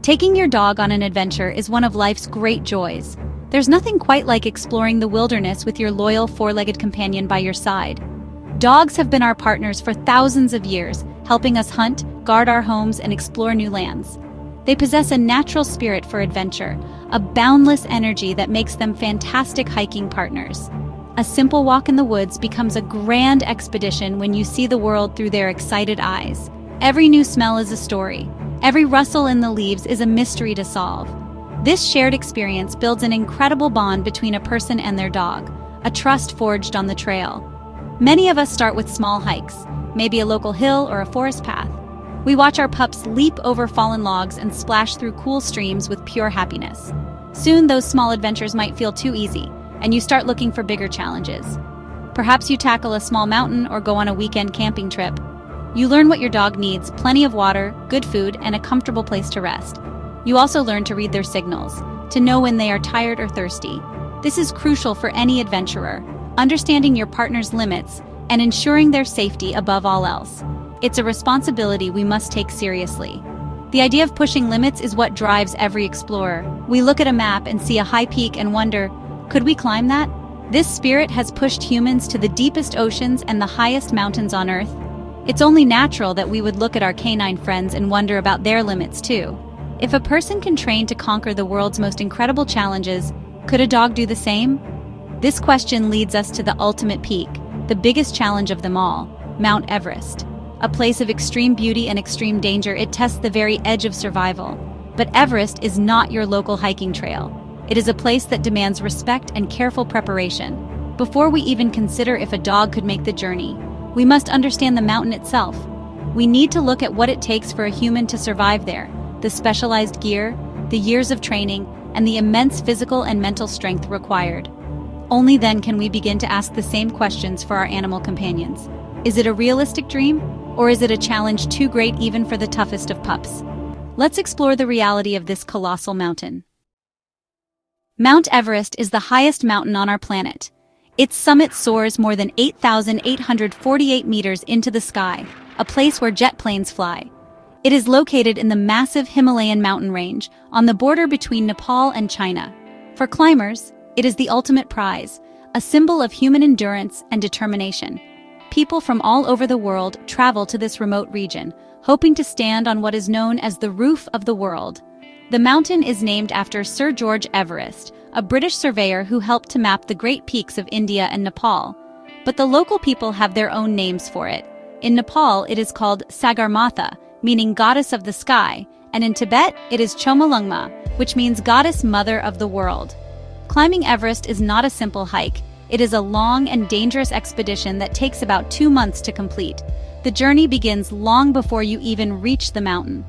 Taking your dog on an adventure is one of life's great joys. There's nothing quite like exploring the wilderness with your loyal four-legged companion by your side. Dogs have been our partners for thousands of years, helping us hunt, guard our homes, and explore new lands. They possess a natural spirit for adventure, a boundless energy that makes them fantastic hiking partners. A simple walk in the woods becomes a grand expedition when you see the world through their excited eyes. Every new smell is a story. Every rustle in the leaves is a mystery to solve. This shared experience builds an incredible bond between a person and their dog, a trust forged on the trail. Many of us start with small hikes, maybe a local hill or a forest path. We watch our pups leap over fallen logs and splash through cool streams with pure happiness. Soon those small adventures might feel too easy, and you start looking for bigger challenges. Perhaps you tackle a small mountain or go on a weekend camping trip. You learn what your dog needs: plenty of water, good food, and a comfortable place to rest. You also learn to read their signals, to know when they are tired or thirsty. This is crucial for any adventurer, understanding your partner's limits and ensuring their safety above all else. It's a responsibility we must take seriously. The idea of pushing limits is what drives every explorer. We look at a map and see a high peak and wonder, could we climb that? This spirit has pushed humans to the deepest oceans and the highest mountains on Earth. It's only natural that we would look at our canine friends and wonder about their limits too. If a person can train to conquer the world's most incredible challenges, could a dog do the same? This question leads us to the ultimate peak, the biggest challenge of them all, Mount Everest. A place of extreme beauty and extreme danger, it tests the very edge of survival. But Everest is not your local hiking trail. It is a place that demands respect and careful preparation. Before we even consider if a dog could make the journey, we must understand the mountain itself. We need to look at what it takes for a human to survive there, the specialized gear, the years of training, and the immense physical and mental strength required. Only then can we begin to ask the same questions for our animal companions. Is it a realistic dream, or is it a challenge too great even for the toughest of pups? Let's explore the reality of this colossal mountain. Mount Everest is the highest mountain on our planet. Its summit soars more than 8,848 meters into the sky, a place where jet planes fly. It is located in the massive Himalayan mountain range, on the border between Nepal and China. For climbers, it is the ultimate prize, a symbol of human endurance and determination. People from all over the world travel to this remote region, hoping to stand on what is known as the roof of the world. The mountain is named after Sir George Everest, a British surveyor who helped to map the Great Peaks of India and Nepal. But the local people have their own names for it. In Nepal, it is called Sagarmatha, meaning goddess of the sky, and in Tibet, it is Chomolungma, which means goddess mother of the world. Climbing Everest is not a simple hike. It is a long and dangerous expedition that takes about 2 months to complete. The journey begins long before you even reach the mountain.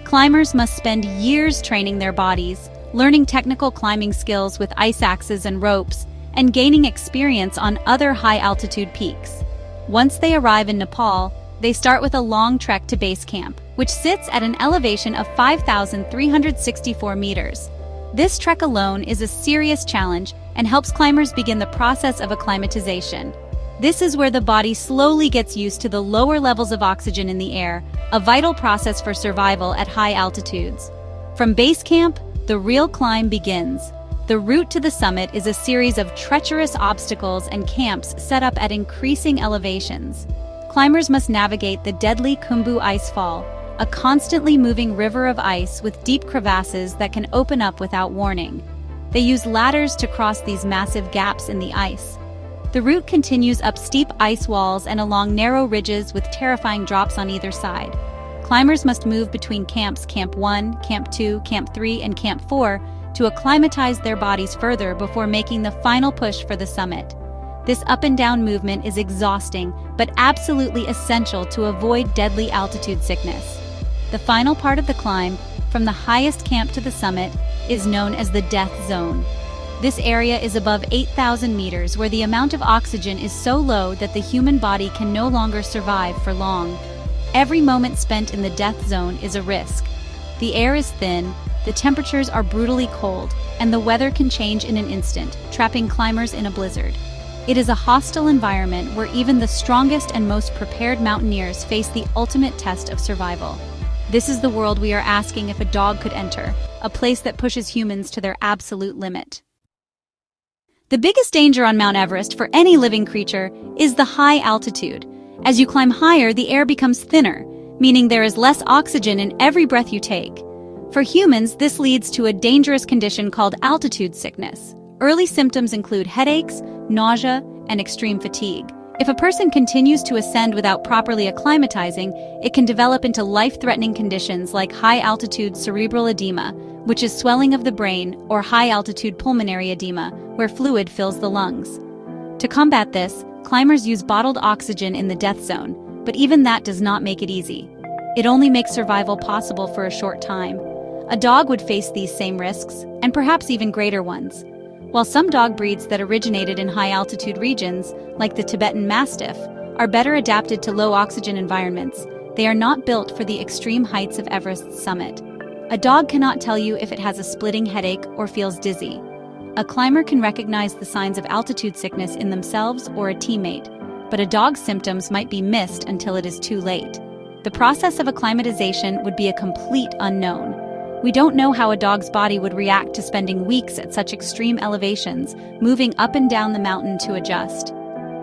Climbers must spend years training their bodies, learning technical climbing skills with ice axes and ropes, and gaining experience on other high-altitude peaks. Once they arrive in Nepal, they start with a long trek to base camp, which sits at an elevation of 5,364 meters. This trek alone is a serious challenge and helps climbers begin the process of acclimatization. This is where the body slowly gets used to the lower levels of oxygen in the air, a vital process for survival at high altitudes. From base camp, the real climb begins. The route to the summit is a series of treacherous obstacles and camps set up at increasing elevations. Climbers must navigate the deadly Khumbu Icefall, a constantly moving river of ice with deep crevasses that can open up without warning. They use ladders to cross these massive gaps in the ice. The route continues up steep ice walls and along narrow ridges with terrifying drops on either side. Climbers must move between camps Camp 1, Camp 2, Camp 3, and Camp 4 to acclimatize their bodies further before making the final push for the summit. This up and down movement is exhausting, but absolutely essential to avoid deadly altitude sickness. The final part of the climb, from the highest camp to the summit, is known as the death zone. This area is above 8,000 meters, where the amount of oxygen is so low that the human body can no longer survive for long. Every moment spent in the death zone is a risk. The air is thin, the temperatures are brutally cold, and the weather can change in an instant, trapping climbers in a blizzard. It is a hostile environment where even the strongest and most prepared mountaineers face the ultimate test of survival. This is the world we are asking if a dog could enter, a place that pushes humans to their absolute limit. The biggest danger on Mount Everest for any living creature is the high altitude. As you climb higher, the air becomes thinner, meaning there is less oxygen in every breath you take. For humans, this leads to a dangerous condition called altitude sickness. Early symptoms include headaches, nausea, and extreme fatigue. If a person continues to ascend without properly acclimatizing, it can develop into life-threatening conditions like high-altitude cerebral edema, which is swelling of the brain, or high-altitude pulmonary edema, where fluid fills the lungs. To combat this, climbers use bottled oxygen in the death zone, but even that does not make it easy. It only makes survival possible for a short time. A dog would face these same risks, and perhaps even greater ones. While some dog breeds that originated in high-altitude regions, like the Tibetan Mastiff, are better adapted to low-oxygen environments, they are not built for the extreme heights of Everest's summit. A dog cannot tell you if it has a splitting headache or feels dizzy. A climber can recognize the signs of altitude sickness in themselves or a teammate, but a dog's symptoms might be missed until it is too late. The process of acclimatization would be a complete unknown. We don't know how a dog's body would react to spending weeks at such extreme elevations, moving up and down the mountain to adjust.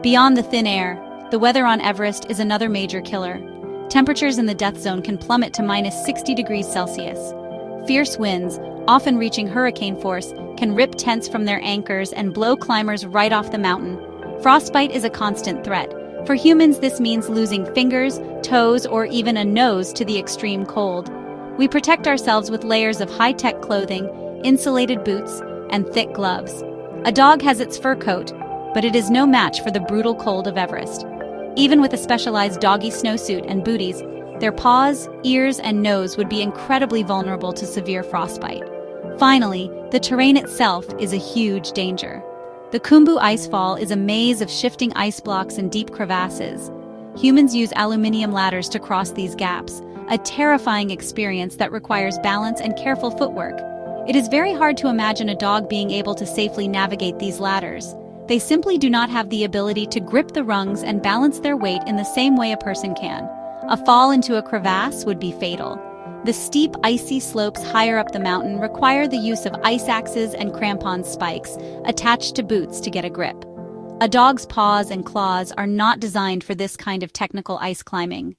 Beyond the thin air, the weather on Everest is another major killer. Temperatures in the death zone can plummet to -60°C. Fierce winds, often reaching hurricane force, can rip tents from their anchors and blow climbers right off the mountain. Frostbite is a constant threat. For humans, this means losing fingers, toes, or even a nose to the extreme cold. We protect ourselves with layers of high-tech clothing, insulated boots, and thick gloves. A dog has its fur coat, but it is no match for the brutal cold of Everest. Even with a specialized doggy snowsuit and booties, their paws, ears, and nose would be incredibly vulnerable to severe frostbite. Finally, the terrain itself is a huge danger. The Khumbu Icefall is a maze of shifting ice blocks and deep crevasses. Humans use aluminum ladders to cross these gaps, a terrifying experience that requires balance and careful footwork. It is very hard to imagine a dog being able to safely navigate these ladders. They simply do not have the ability to grip the rungs and balance their weight in the same way a person can. A fall into a crevasse would be fatal. The steep, icy slopes higher up the mountain require the use of ice axes and crampon spikes attached to boots to get a grip. A dog's paws and claws are not designed for this kind of technical ice climbing.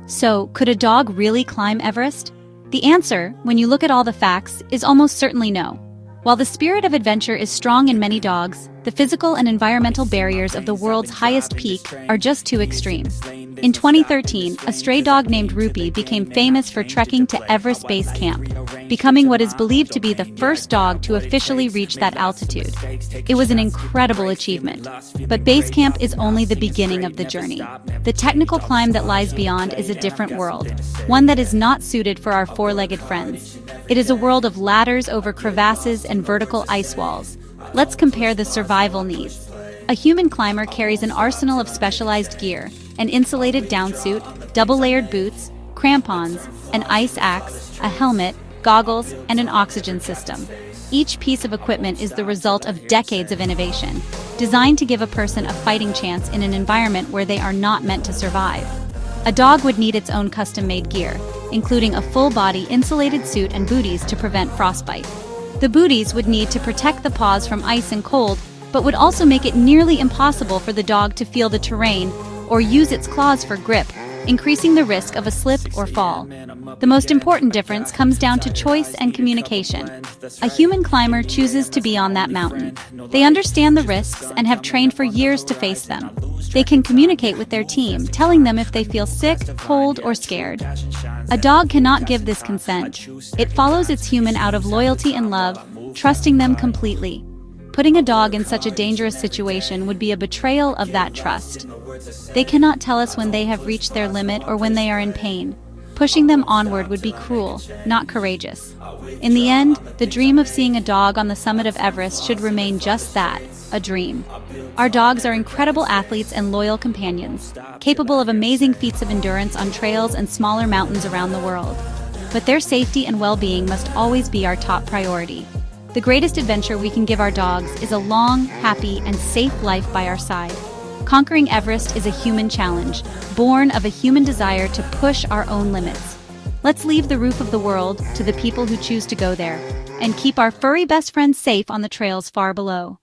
So, could a dog really climb Everest? The answer, when you look at all the facts, is almost certainly no. While the spirit of adventure is strong in many dogs, the physical and environmental barriers of the world's highest peak are just too extreme. In 2013, a stray dog named Rupee became famous for trekking to Everest Base Camp, becoming what is believed to be the first dog to officially reach that altitude. It was an incredible achievement, but Base Camp is only the beginning of the journey. The technical climb that lies beyond is a different world, one that is not suited for our four-legged friends. It is a world of ladders over crevasses and vertical ice walls. Let's compare the survival needs. A human climber carries an arsenal of specialized gear, an insulated downsuit, double-layered boots, crampons, an ice axe, a helmet, goggles, and an oxygen system. Each piece of equipment is the result of decades of innovation, designed to give a person a fighting chance in an environment where they are not meant to survive. A dog would need its own custom-made gear, including a full-body insulated suit and booties to prevent frostbite. The booties would need to protect the paws from ice and cold, but would also make it nearly impossible for the dog to feel the terrain or use its claws for grip, increasing the risk of a slip or fall. The most important difference comes down to choice and communication. A human climber chooses to be on that mountain. They understand the risks and have trained for years to face them. They can communicate with their team, telling them if they feel sick, cold, or scared. A dog cannot give this consent. It follows its human out of loyalty and love, trusting them completely. Putting a dog in such a dangerous situation would be a betrayal of that trust. They cannot tell us when they have reached their limit or when they are in pain. Pushing them onward would be cruel, not courageous. In the end, the dream of seeing a dog on the summit of Everest should remain just that, a dream. Our dogs are incredible athletes and loyal companions, capable of amazing feats of endurance on trails and smaller mountains around the world. But their safety and well-being must always be our top priority. The greatest adventure we can give our dogs is a long, happy, and safe life by our side. Conquering Everest is a human challenge, born of a human desire to push our own limits. Let's leave the roof of the world to the people who choose to go there, and keep our furry best friends safe on the trails far below.